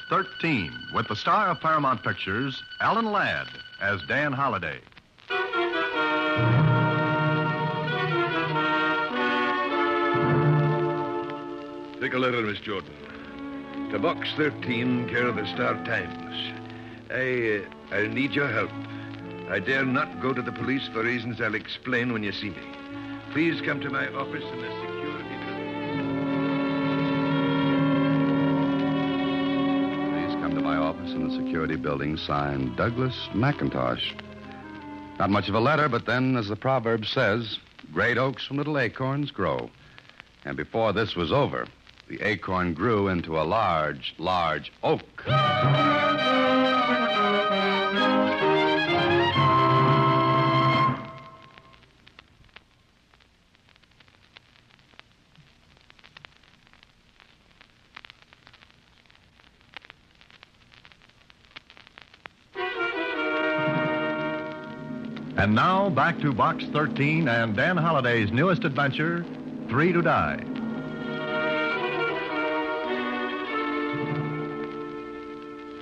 13 with the star of Paramount Pictures, Alan Ladd, as Dan Holliday. Take a letter, Miss Jordan. To Box 13, care of the Star Times. I'll need your help. I dare not go to the police for reasons I'll explain when you see me. Please come to my office in the security building. Please come to my office in the security building, signed Douglas McIntosh. Not much of a letter, but then, as the proverb says, great oaks from little acorns grow. And before this was over, the acorn grew into a large, large oak. And now, back to Box 13 and Dan Holliday's newest adventure, Three to Die.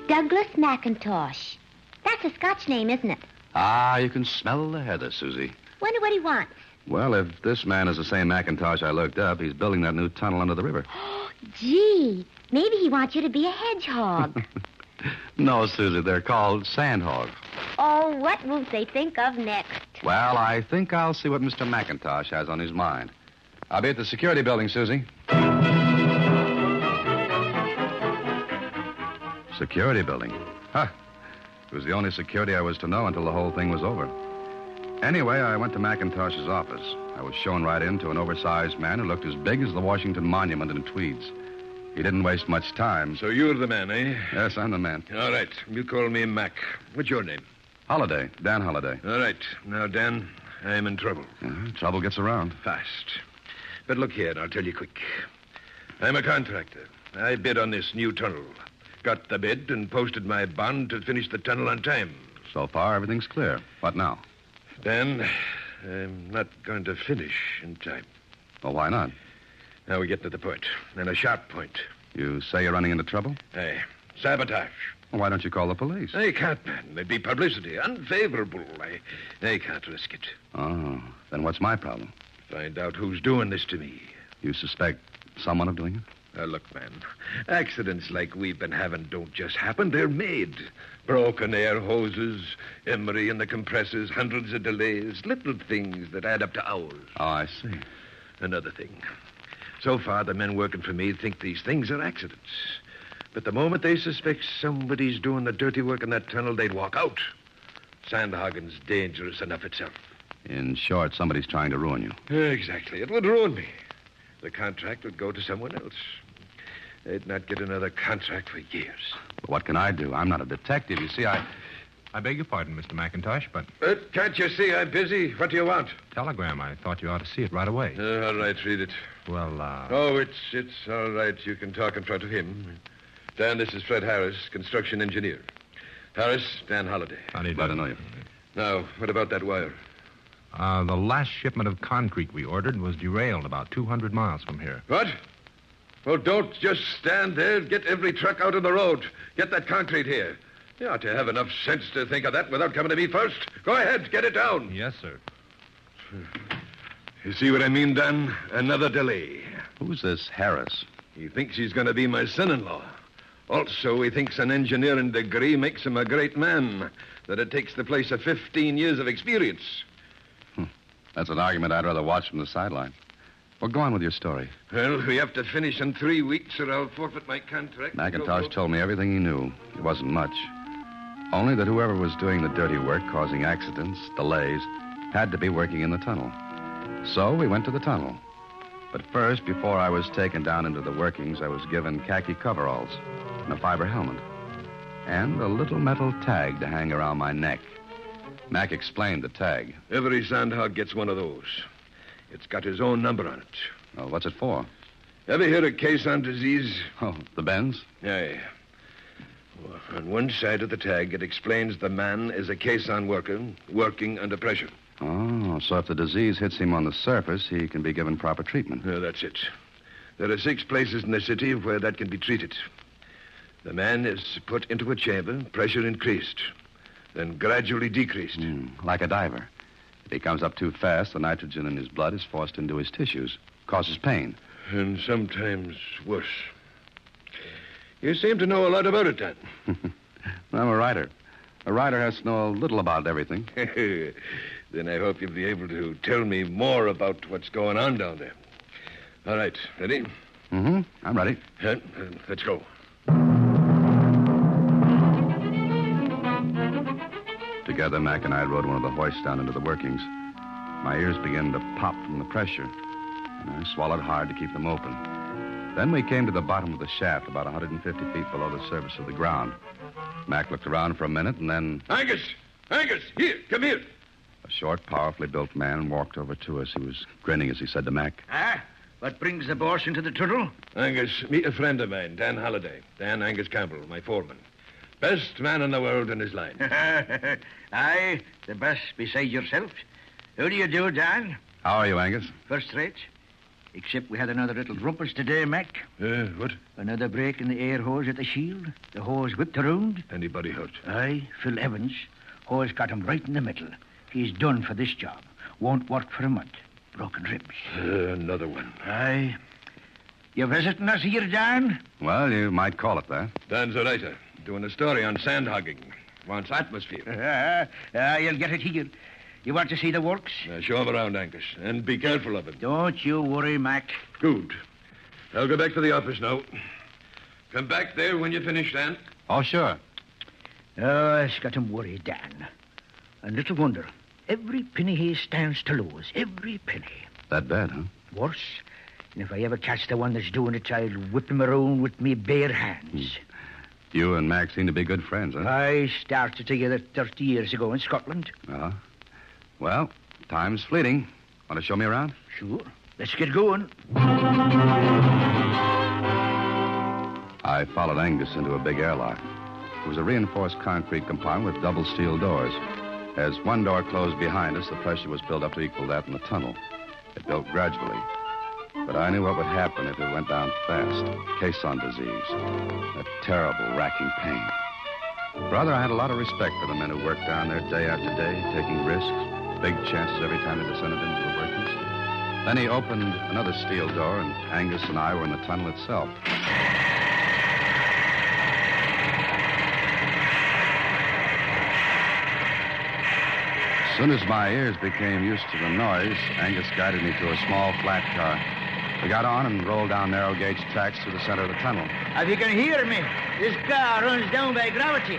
Douglas McIntosh. That's a Scotch name, isn't it? Ah, you can smell the heather, Suzy. Wonder what he wants. Well, if this man is the same McIntosh I looked up, he's building that new tunnel under the river. Gee, maybe he wants you to be a hedgehog. No, Suzy, they're called sandhogs. Oh, what won't they think of next? Well, I think I'll see what Mr. McIntosh has on his mind. I'll be at the security building, Suzy. Security building? Huh. It was the only security I was to know until the whole thing was over. Anyway, I went to McIntosh's office. I was shown right in to an oversized man who looked as big as the Washington Monument in tweeds. He didn't waste much time. So you're the man, eh? Yes, I'm the man. All right. You call me Mac. What's your name? Holliday. Dan Holliday. All right. Now, Dan, I'm in trouble. Trouble gets around. Fast. But look here, and I'll tell you quick. I'm a contractor. I bid on this new tunnel. Got the bid and posted my bond to finish the tunnel on time. So far, everything's clear. What now? Dan, I'm not going to finish in time. Well, why not? Now we're getting to the point, and a sharp point. You say you're running into trouble? Aye. Sabotage. Well, why don't you call the police? I can't, man. There'd be publicity. Unfavorable. I can't risk it. Oh, then what's my problem? Find out who's doing this to me. You suspect someone of doing it? Look, man, accidents like we've been having don't just happen. They're made. Broken air hoses, emery in the compressors, hundreds of delays, little things that add up to hours. Oh, I see. Another thing. So far, the men working for me think these things are accidents. But the moment they suspect somebody's doing the dirty work in that tunnel, they'd walk out. Sandhagen's dangerous enough itself. In short, somebody's trying to ruin you. Exactly. It would ruin me. The contract would go to someone else. They'd not get another contract for years. But what can I do? I'm not a detective. You see, I beg your pardon, Mr. McIntosh, but... Can't you see I'm busy? What do you want? Telegram. I thought you ought to see it right away. All right, read it. Well, Oh, it's all right. You can talk in front of him. Dan, this is Fred Harris, construction engineer. Harris, Dan Holliday. Glad to know you. Now, what about that wire? The last shipment of concrete we ordered was derailed about 200 miles from here. What? Well, don't just stand there. Get every truck out on the road. Get that concrete here. You ought to have enough sense to think of that without coming to me first. Go ahead, get it down. Yes, sir. You see what I mean, Dan? Another delay. Who's this Harris? He thinks he's going to be my son-in-law. Also, he thinks an engineering degree makes him a great man, that it takes the place of 15 years of experience. That's an argument I'd rather watch from the sideline. Well, go on with your story. Well, we have to finish in 3 weeks or I'll forfeit my contract. McIntosh told me everything he knew. It wasn't much. Only that whoever was doing the dirty work, causing accidents, delays, had to be working in the tunnel. So we went to the tunnel. But first, before I was taken down into the workings, I was given khaki coveralls and a fiber helmet. And a little metal tag to hang around my neck. Mac explained the tag. Every sandhog gets one of those. It's got his own number on it. Well, what's it for? Ever hear of caisson disease? Oh, the bends? Aye. Well, on one side of the tag, it explains the man is a caisson worker working under pressure. Oh, so if the disease hits him on the surface, he can be given proper treatment. That's it. There are 6 places in the city where that can be treated. The man is put into a chamber, pressure increased, then gradually decreased. Like a diver. If he comes up too fast, the nitrogen in his blood is forced into his tissues, causes pain. And sometimes worse. You seem to know a lot about it, Dan. I'm a writer. A writer has to know a little about everything. Then I hope you'll be able to tell me more about what's going on down there. All right, ready? I'm ready. Let's go. Together, Mac and I rode one of the hoists down into the workings. My ears began to pop from the pressure, and I swallowed hard to keep them open. Then we came to the bottom of the shaft, about 150 feet below the surface of the ground. Mac looked around for a minute, and then... Angus! Angus! Here, come here. A short, powerfully built man walked over to us. He was grinning as he said to Mac, What brings the boss into the Tuttle? Angus, meet a friend of mine, Dan Halliday. Dan Angus Campbell, my foreman. Best man in the world in his line. Aye, the best beside yourself. How do you do, Dan? How are you, Angus? First rate. Except we had another little rumpus today, Mac. What? Another break in the air hose at the shield. The hose whipped around. Anybody hurt? Aye, Phil Evans. Hose got him right in the middle. He's done for this job. Won't work for a month. Broken ribs. Another one. Aye. You visiting us here, Dan? Well, you might call it that. Dan's a writer, doing a story on sand hogging. Wants atmosphere. You'll get it here. You want to see the works? Show him around, Angus, and be careful of him. Don't you worry, Mac. Good. I'll go back to the office now. Come back there when you finish, Dan. Oh, sure. Oh, it's got him worried, Dan. And little wonder. Every penny he stands to lose. Every penny. That bad, huh? Worse. And if I ever catch the one that's doing it, I'll whip him around with me bare hands. You and Mac seem to be good friends, huh? I started together 30 years ago in Scotland. Uh-huh. Well, time's fleeting. Want to show me around? Sure. Let's get going. I followed Angus into a big airlock. It was a reinforced concrete compartment with double steel doors. As one door closed behind us, the pressure was built up to equal that in the tunnel. It built gradually. But I knew what would happen if it went down fast. Caisson disease. A terrible, racking pain. Brother, I had a lot of respect for the men who worked down there day after day, taking risks, big chances every time they descended into the workings. Then he opened another steel door, and Angus and I were in the tunnel itself. As soon as my ears became used to the noise, Angus guided me to a small, flat car. We got on and rolled down narrow-gauge tracks through the center of the tunnel. If you can hear me, this car runs down by gravity.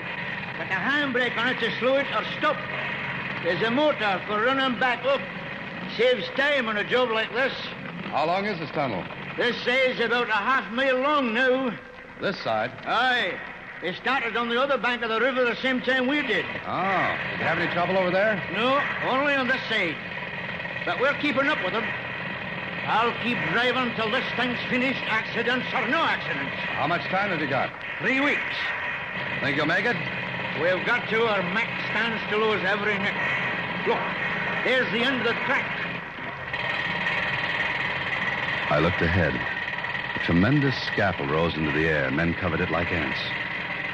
Got a handbrake on it to slow it or stop. There's a motor for running back up. Saves time on a job like this. How long is this tunnel? This side's about a half-mile long now. This side? Aye. They started on the other bank of the river the same time we did. Oh. Did you have any trouble over there? No, only on this side. But we're keeping up with them. I'll keep driving till this thing's finished, accidents or no accidents. How much time have you got? 3 weeks. Think you'll make it? We've got to, or Mac stands to lose every nick. Look, there's the end of the track. I looked ahead. A tremendous scaffold rose into the air. Men covered it like ants,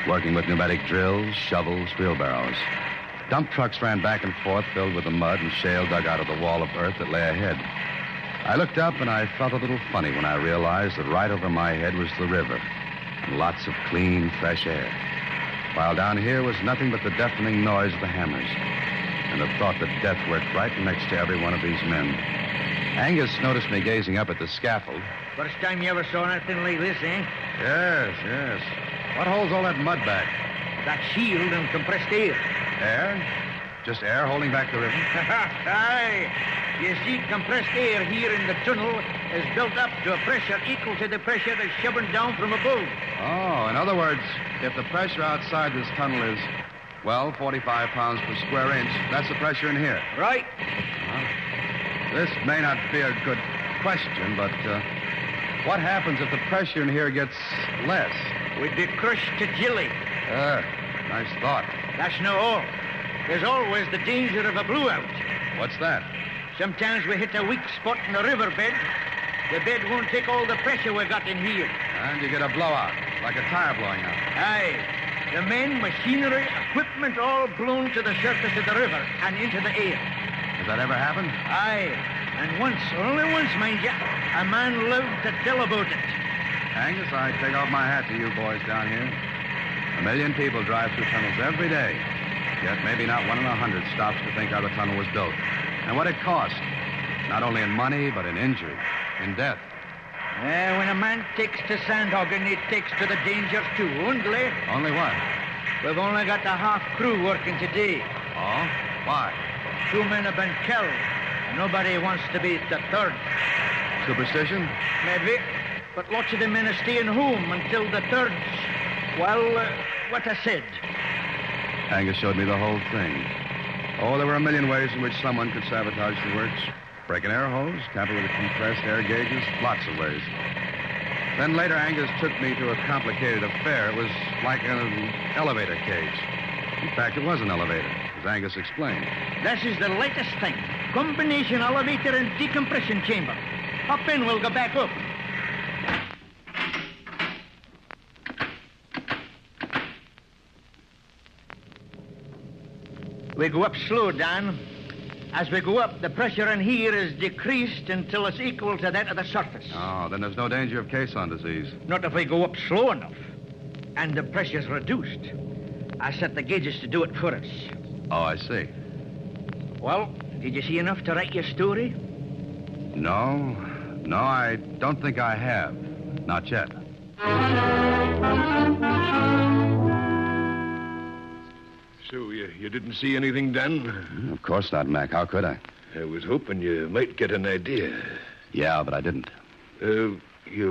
working with pneumatic drills, shovels, wheelbarrows. Dump trucks ran back and forth, filled with the mud and shale dug out of the wall of earth that lay ahead. I looked up, and I felt a little funny when I realized that right over my head was the river, and lots of clean, fresh air, while down here was nothing but the deafening noise of the hammers, and the thought that death worked right next to every one of these men. Angus noticed me gazing up at the scaffold. First time you ever saw anything like this, eh? Yes. What holds all that mud back? That shield and compressed air. Air? Just air holding back the river? Aye. You see, compressed air here in the tunnel is built up to a pressure equal to the pressure that's shoving down from above. Oh, in other words, if the pressure outside this tunnel is, 45 pounds per square inch, that's the pressure in here. Right. This may not be a good question, but what happens if the pressure in here gets less? We'd be crushed to jelly. Nice thought. That's no all. There's always the danger of a blowout. What's that? Sometimes we hit a weak spot in the riverbed. The bed won't take all the pressure we got in here. And you get a blowout. Like a tire blowing out. Aye. The men, machinery, equipment all blown to the surface of the river and into the air. Has that ever happened? Aye. And once, only once, mind you, a man lived to tell about it. Angus, I take off my hat to you boys down here. 1 million people drive through tunnels every day. Yet maybe not 1 in 100 stops to think how the tunnel was built. And what it cost. Not only in money, but in injury, in death. When a man takes to sandhogging, he takes to the dangers too, only. Only what? We've only got a half crew working today. Oh? Why? 2 men have been killed. And nobody wants to be the third. Superstition? Maybe. But lots of the men are staying home until the third. Well, what I said. Angus showed me the whole thing. Oh, there were a million ways in which someone could sabotage the works. Break an air hose, tamper with compressed air gauges, lots of ways. Then later, Angus took me to a complicated affair. It was like an elevator cage. In fact, it was an elevator, as Angus explained. This is the latest thing. Combination elevator and decompression chamber. Hop in, we'll go back up. We go up slow, Dan. As we go up, the pressure in here is decreased until it's equal to that of the surface. Oh, then there's no danger of caisson disease. Not if we go up slow enough. And the pressure's reduced. I set the gauges to do it for us. Oh, I see. Well, did you see enough to write your story? No, I don't think I have. Not yet. So, you didn't see anything, Dan? Of course not, Mac. How could I? I was hoping you might get an idea. Yeah, but I didn't. You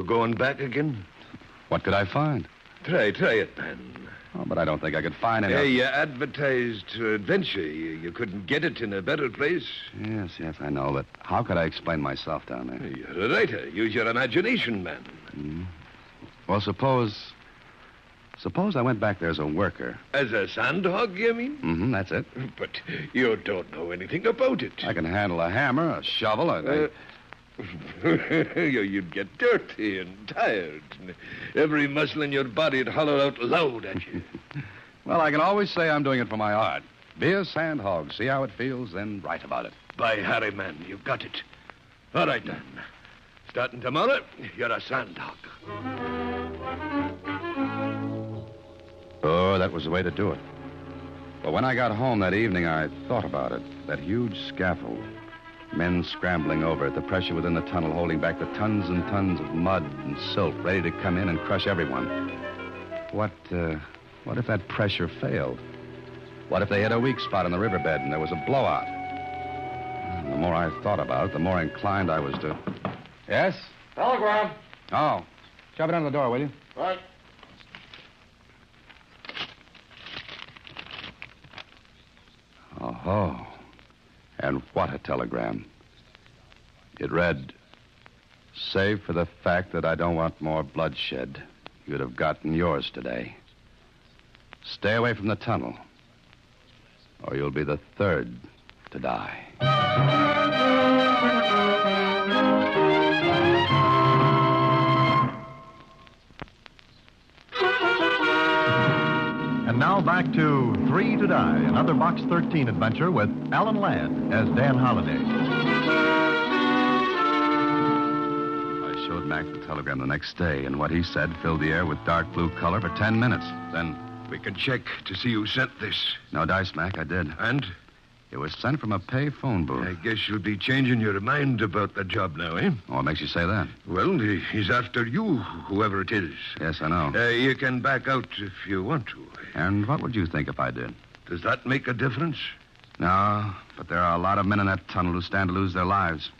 going back again? What could I find? Try it, man. Oh, but I don't think I could find any... You advertised adventure. You couldn't get it in a better place. Yes, I know, but how could I explain myself down there? You're a writer. Use your imagination, man. Well, suppose I went back there as a worker. As a sandhog, you mean? That's it. But you don't know anything about it. I can handle a hammer, a shovel, You'd get dirty and tired. Every muscle in your body'd hollow out loud at you. Well, I can always say I'm doing it for my art. Be a sandhog, see how it feels, then write about it. By Harry, man, you've got it. All right, then. Starting tomorrow, you're a sandhog. Oh, that was the way to do it. But when I got home that evening, I thought about it. That huge scaffold. Men scrambling over it, the pressure within the tunnel holding back the tons and tons of mud and silt ready to come in and crush everyone. What if that pressure failed? What if they hit a weak spot in the riverbed and there was a blowout? The more I thought about it, the more inclined I was to... Yes? Telegram. Oh. Shove it under the door, will you? Right. Oh. And what a telegram. It read, "Save for the fact that I don't want more bloodshed, you'd have gotten yours today. Stay away from the tunnel, or you'll be the third to die." And now back to 3 to Die, another Box 13 adventure with Alan Ladd as Dan Holliday. I showed Mac the telegram the next day, and what he said filled the air with dark blue color for 10 minutes. Then... We can check to see who sent this. No dice, Mac, I did. And? It was sent from a pay phone booth. I guess you'll be changing your mind about the job now, eh? Oh, what makes you say that? Well, he's after you, whoever it is. Yes, I know. You can back out if you want to. And what would you think if I did? Does that make a difference? No, but there are a lot of men in that tunnel who stand to lose their lives.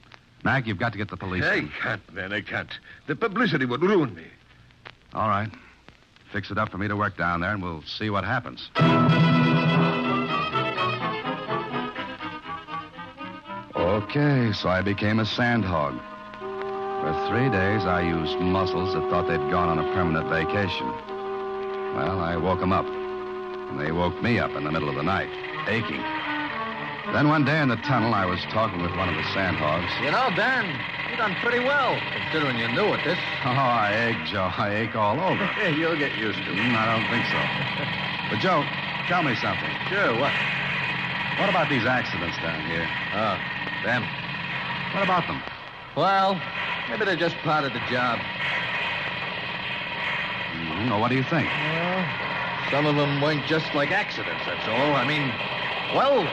Mac, you've got to get the police. I can't, man, I can't. The publicity would ruin me. All right. Fix it up for me to work down there, and we'll see what happens. Okay, so I became a sandhog. For 3 days, I used muscles that thought they'd gone on a permanent vacation. Well, I woke them up, and they woke me up in the middle of the night, aching. Then one day in the tunnel, I was talking with one of the sandhogs. You know, Dan, You done pretty well, considering you're new at this. Oh, I ache, Joe. I ache all over. You'll get used to it. I don't think so. But, Joe, tell me something. Sure, what? What about these accidents down here? Oh, them. What about them? Well, maybe they're just part of the job. Well, what do you think? Well, some of them weren't just like accidents, that's all. I mean, well,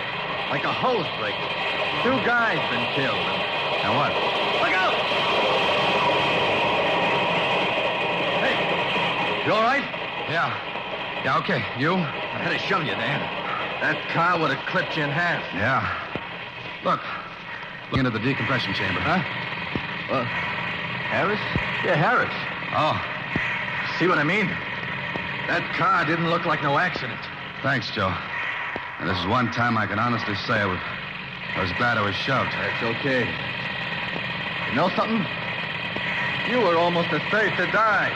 like a hose break. 2 guys been killed. And what? Look out! Hey, you all right? Yeah. Yeah, okay. You? I had to shove you, Dan. That car would have clipped you in half. Yeah. Look into the decompression chamber. Huh? Harris? Yeah, Harris. Oh, See what I mean? That car didn't look like no accident. thanks, Joe. And this is one time I can honestly say I was glad I was shoved. That's okay. You know something? You were almost as safe to die.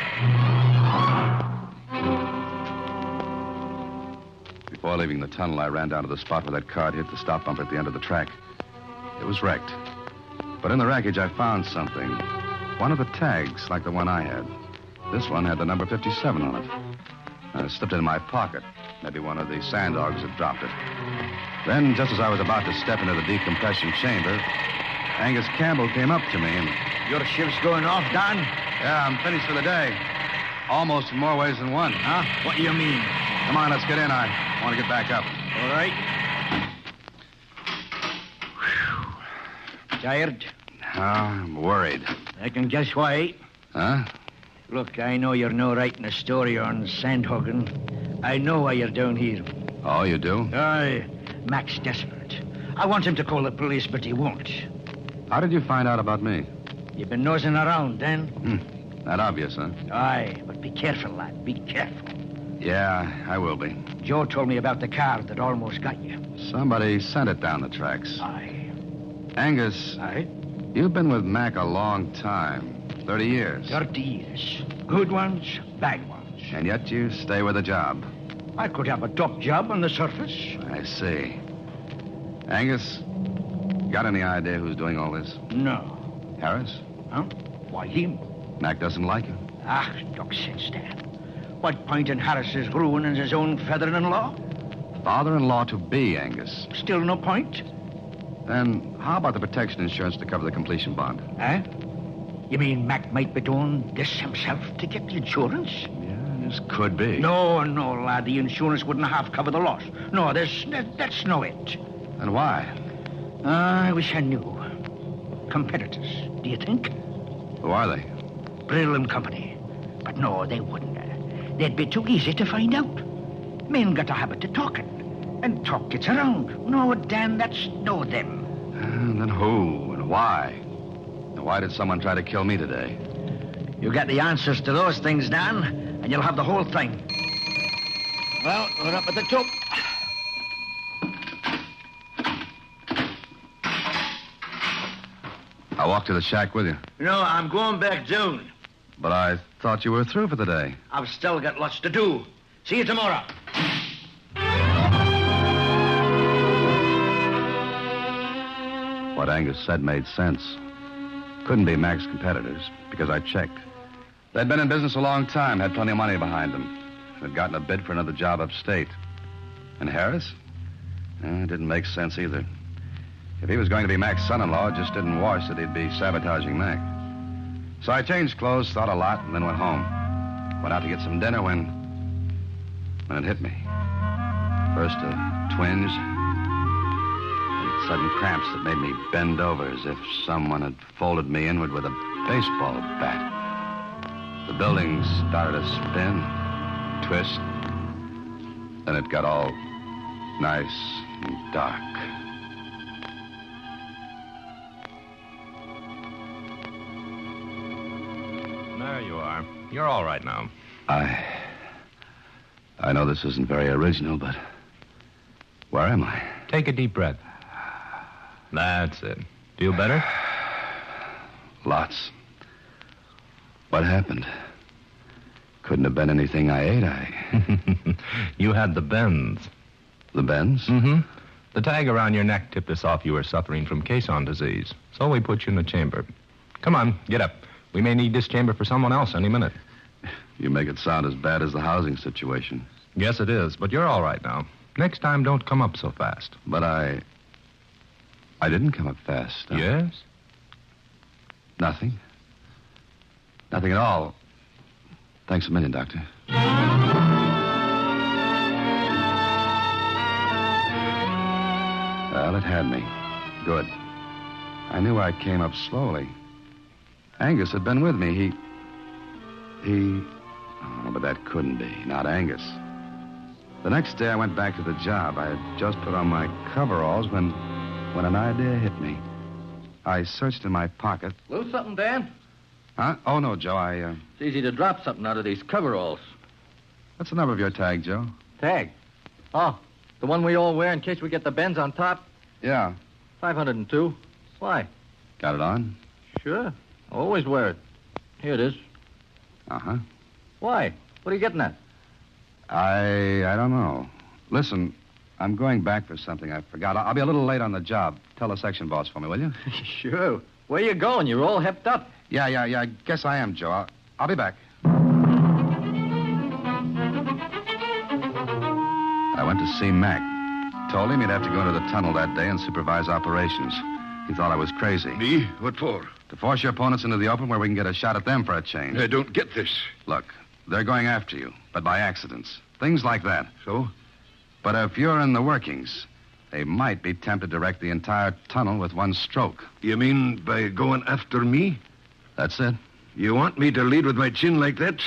Before leaving the tunnel, I ran down to the spot where that car hit the stop bump at the end of the track. It was wrecked. But in the wreckage, I found something. One of the tags, like the one I had. This one had the number 57 on it. I slipped it in my pocket. Maybe one of the sand dogs had dropped it. Then, just as I was about to step into the decompression chamber, Angus Campbell came up to me and... Your shift's going off, Don? Yeah, I'm finished for the day. Almost in more ways than one. Huh? What do you mean? Come on, let's get in. I want to get back up. All right. Tired? I'm worried. I can guess why. Huh? Look, I know you're no writing a story on Sandhagen. I know why you're down here. Oh, you do? Aye. Mac's desperate. I want him to call the police, but he won't. How did you find out about me? You've been nosing around, then? That obvious, huh? Aye, but be careful, lad. Be careful. Yeah, I will be. Joe told me about the car that almost got you. Somebody sent it down the tracks. Aye. Angus, Aye? you've been with Mac a long time. 30 years. 30 years. Good ones, bad ones. And yet you stay with a job. I could have a top job on the surface. I see. Angus, got any idea who's doing all this? No. Harris? Huh? Why him? Mac doesn't like him. Ah, talk sense, Dan. What point in Harris's ruining his own feather-in-law? Father-in-law to be, Angus. Still no point? Then how about the protection insurance to cover the completion bond? Huh? You mean Mac might be doing this himself to get the insurance? Yeah, this could be. No, lad. The insurance wouldn't half cover the loss. No, that's no it. And why? I wish I knew. Competitors, do you think? Who are they? Brill and Company. But no, they wouldn't. They'd be too easy to find out. Men got a habit of talking. And talk gets around. No, Dan, that's no them. And then who and why? And why did someone try to kill me today? You get the answers to those things, Dan, and you'll have the whole thing. Well, we're up at the top. I'll walk to the shack with you. No, I'm going back down. But I thought you were through for the day. I've still got lots to do. See you tomorrow. What Angus said made sense. Couldn't be Mac's competitors, because I checked. They'd been in business a long time, had plenty of money behind them. They'd gotten a bid for another job upstate. And Harris? It didn't make sense either. If he was going to be Mac's son-in-law, it just didn't wash that he'd be sabotaging Mac. So I changed clothes, thought a lot, and then went home. Went out to get some dinner when it hit me. First a twinge, then sudden cramps that made me bend over as if someone had folded me inward with a baseball bat. The building started to spin, twist. Then it got all nice and dark. There you are. You're all right now. I know this isn't very original, but where am I? Take a deep breath. That's it. Feel better? Lots. What happened? Couldn't have been anything I ate. You had the bends. The bends? Mm-hmm. The tag around your neck tipped us off you were suffering from caisson disease. So we put you in the chamber. Come on, get up. We may need this chamber for someone else any minute. You make it sound as bad as the housing situation. Yes, it is, but you're all right now. Next time, don't come up so fast. But I didn't come up fast. Yes? Nothing. Nothing at all. Thanks a million, Doctor. Well, it had me. Good. I knew I came up slowly. Angus had been with me. Oh, but that couldn't be. Not Angus. The next day I went back to the job. I had just put on my coveralls when an idea hit me. I searched in my pocket. Lose something, Dan? Huh? Oh, no, Joe. It's easy to drop something out of these coveralls. What's the number of your tag, Joe? Tag? Oh, the one we all wear in case we get the bends on top? Yeah. 502. Why? Got it on? Sure. Always wear it. Here it is. Uh-huh. Why? What are you getting at? I don't know. Listen, I'm going back for something I forgot. I'll be a little late on the job. Tell the section boss for me, will you? Sure. Where you going? You're all hepped up. Yeah. I guess I am, Joe. I'll be back. I went to see Mac. Told him he'd have to go into the tunnel that day and supervise operations. He thought I was crazy. Me? What for? To force your opponents into the open where we can get a shot at them for a change. I don't get this. Look, they're going after you, but by accidents. Things like that. So? But if you're in the workings, they might be tempted to wreck the entire tunnel with one stroke. You mean by going after me? That's it. You want me to lead with my chin like that?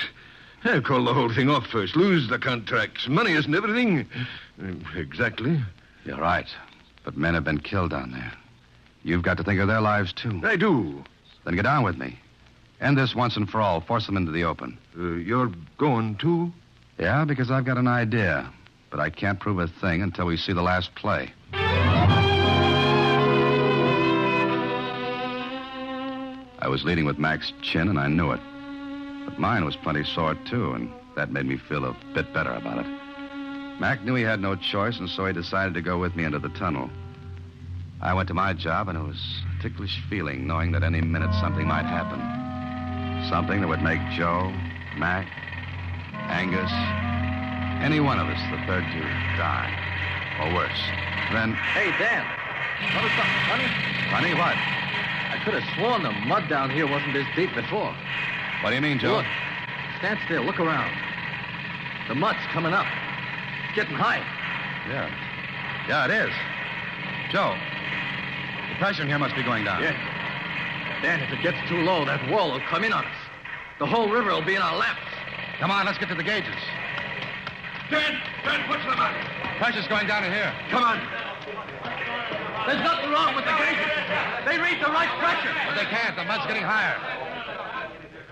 I'll call the whole thing off first. Lose the contracts. Money isn't everything. Exactly. You're right. But men have been killed down there. You've got to think of their lives, too. I do. Then get down with me. End this once and for all. Force them into the open. You're going, too? Yeah, because I've got an idea. But I can't prove a thing until we see the last play. I was leading with Mac's chin, and I knew it. But mine was plenty sore, too, and that made me feel a bit better about it. Mac knew he had no choice, and so he decided to go with me into the tunnel. I went to my job, and it was a ticklish feeling knowing that any minute something might happen. Something that would make Joe, Mac, Angus, any one of us, the third to die. Or worse. Then... Hey, Dan. Notice something funny? Funny what? I could have sworn the mud down here wasn't this deep before. What do you mean, Joe? Look. Stand still. Look around. The mud's coming up. It's getting high. Yeah, it is. Joe, the pressure in here must be going down. Yeah. Dan, if it gets too low, that wall will come in on us. The whole river will be in our laps. Come on, let's get to the gauges. Dan, what's the matter? Pressure's going down in here. Come on. There's nothing wrong with the gauges. They read the right pressure. But they can't. The mud's getting higher.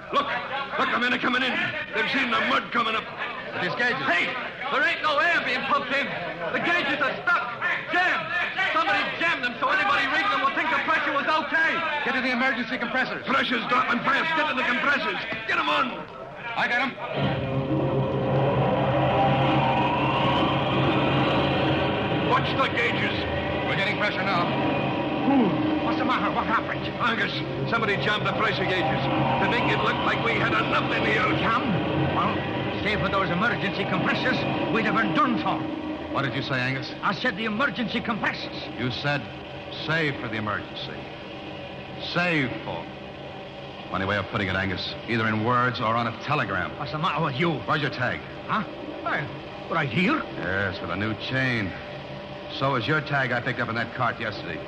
Look, the men are coming in. They've seen the mud coming up. But these gauges... Hey, there ain't no air being pumped in. The gauges are stuck. Jammed. Somebody jammed them so anybody reading them will think the pressure was okay. Get to the emergency compressors. Pressure's dropping fast. Get to the compressors. Get them on. I got them. Watch the gauges. We're getting pressure now. What's the matter? What happened? Angus, somebody jammed the pressure gauges to make it look like we had enough in here. Jam? Well, save for those emergency compressors, we'd have been done for. What did you say, Angus? I said the emergency compressors. You said save for the emergency. Save for. Funny way of putting it, Angus. Either in words or on a telegram. What's the matter with you? Where's your tag? Huh? Well, right here. Yes, with a new chain. So is your tag I picked up in that cart yesterday.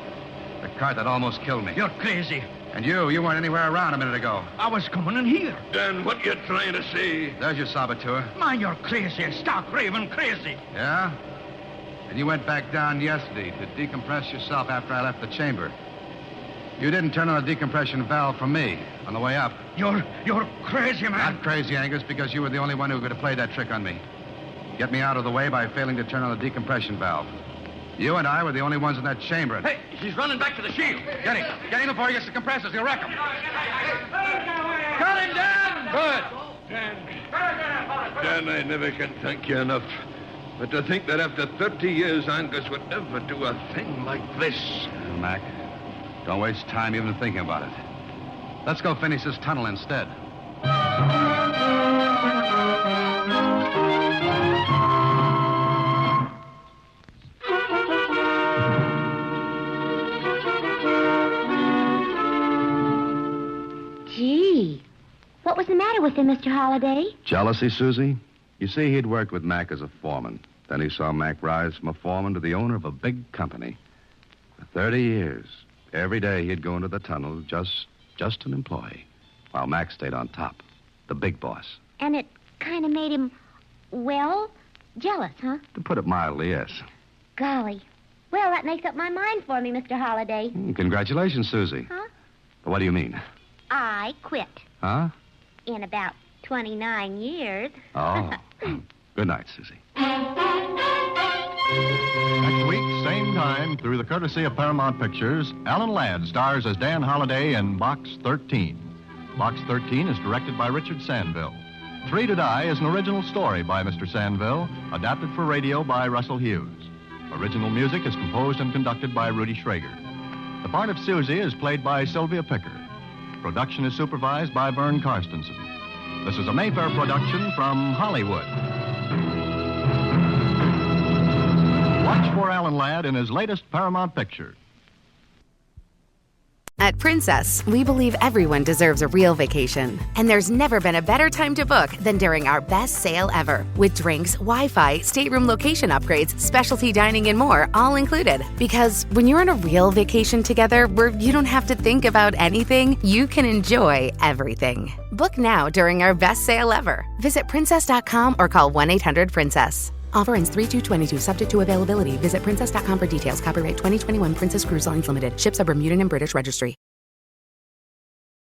The cart that almost killed me. You're crazy. And you weren't anywhere around a minute ago. I was coming in here. Dan, what you trying to say? There's your saboteur. Man, you're crazy. Stark raving crazy. Yeah? And you went back down yesterday to decompress yourself after I left the chamber. You didn't turn on a decompression valve for me on the way up. You're crazy, man. Not crazy, Angus, because you were the only one who could have played that trick on me. Get me out of the way by failing to turn on the decompression valve. You and I were the only ones in that chamber. Hey, he's running back to the shield. Get him. Get him before he gets the compressors. He'll wreck him. Cut him down! Good. Dan, I never can thank you enough. But to think that after 30 years, Angus would ever do a thing like this. Mac, don't waste time even thinking about it. Let's go finish this tunnel instead. Gee, what was the matter with him, Mr. Holliday? Jealousy, Suzy? You see, he'd worked with Mac as a foreman. Then he saw Mac rise from a foreman to the owner of a big company. For 30 years, every day he'd go into the tunnel just an employee, while Mac stayed on top, the big boss. And it kind of made him, well, jealous, huh? To put it mildly, yes. Golly. Well, that makes up my mind for me, Mr. Holliday. Congratulations, Suzy. Huh? What do you mean? I quit. Huh? In about 29 years. Oh. Good night, Suzy. Next week, same time, through the courtesy of Paramount Pictures, Alan Ladd stars as Dan Holliday in Box 13. Box 13 is directed by Richard Sandville. 3 to Die is an original story by Mr. Sandville, adapted for radio by Russell Hughes. Original music is composed and conducted by Rudy Schrager. The part of Suzy is played by Slyvia Picker. Production is supervised by Vern Karstensen. This is a Mayfair production from Hollywood. Watch for Alan Ladd in his latest Paramount picture. At Princess, we believe everyone deserves a real vacation. And there's never been a better time to book than during our best sale ever. With drinks, Wi-Fi, stateroom location upgrades, specialty dining, and more, all included. Because when you're on a real vacation together where you don't have to think about anything, you can enjoy everything. Book now during our best sale ever. Visit princess.com or call 1-800-PRINCESS. Offer ends 3/2/22, subject to availability. Visit princess.com for details. Copyright 2021 Princess Cruise Lines Limited. Ships are Bermudan and British Registry.